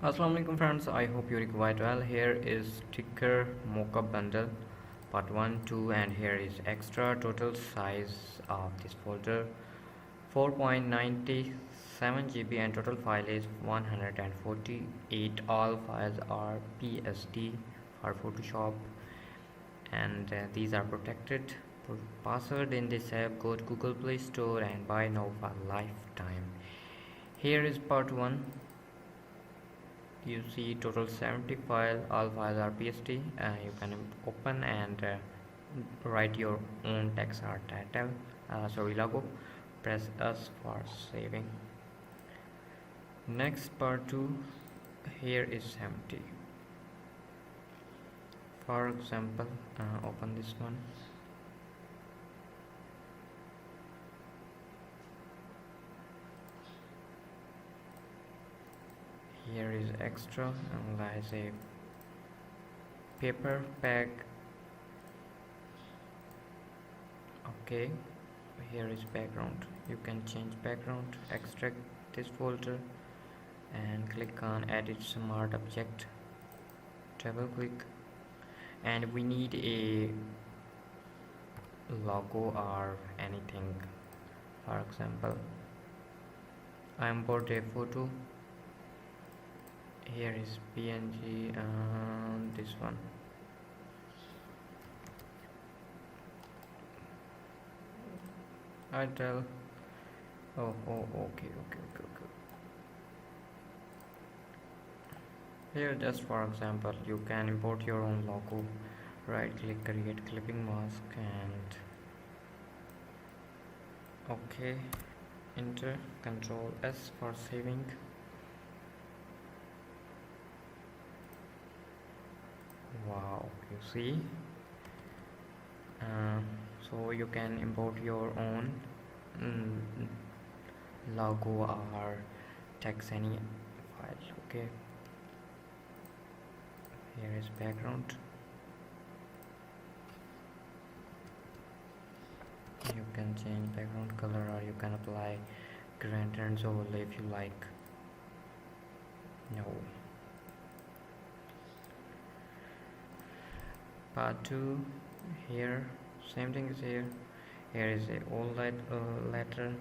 Assalamu alaikum friends, I hope you're quite well. Here is sticker Mockup bundle part 1, 2 and here is extra. Total size of this folder 4.97 GB and total file is 148. All files are PSD for Photoshop and these are protected. Password in this app, go to Google Play Store and buy now for lifetime. Here is part 1. You see total 70 file, all files are PSD. You can open and write your own text or title, logo. Press S for saving. Next part 2, here is 70. For example, open this one. Here is extra and as a paper pack. Okay, here is background. You can change background. Extract this folder and click on edit smart object. Double click and we need a logo or anything. For example, I import a photo. Here is PNG and this one. I tell okay. Here just for example you can import your own logo. Right click, create clipping mask and okay, enter, Control S for saving. Wow, you see, so you can import your own logo or text any file. Okay, here is background. You can change background color or you can apply gradients overlay if you like. No. Part 2, here same thing is here. Here is a old letter.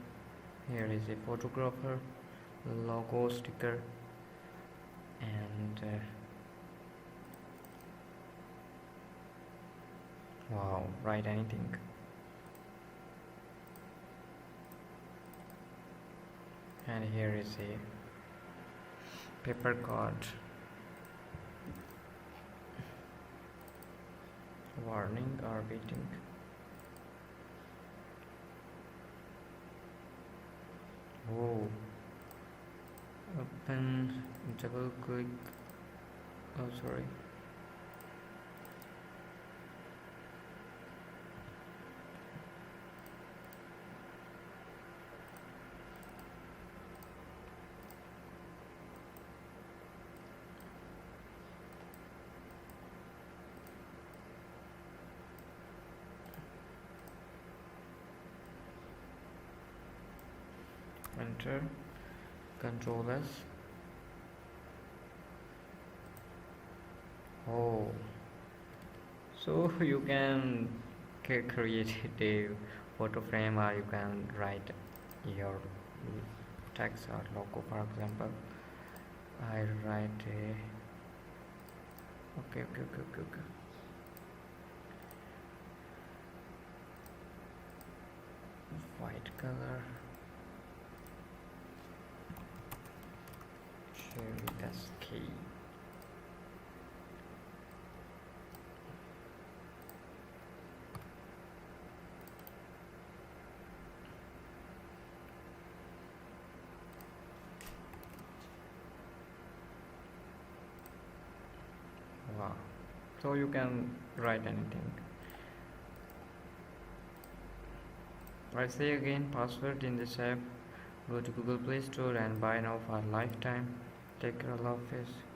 Here is a photographer, logo, sticker and wow, write anything. And here is a paper card. Warning or waiting. Oh, open, double click. Oh, sorry. Enter, Control S. Oh, so you can create a photo frame or you can write your text or logo. For example, I write a okay. White color. Sheri, that's key. Wow, so you can write anything. I say again, password in this app. Go to Google Play Store and buy now for lifetime. Take care, love face.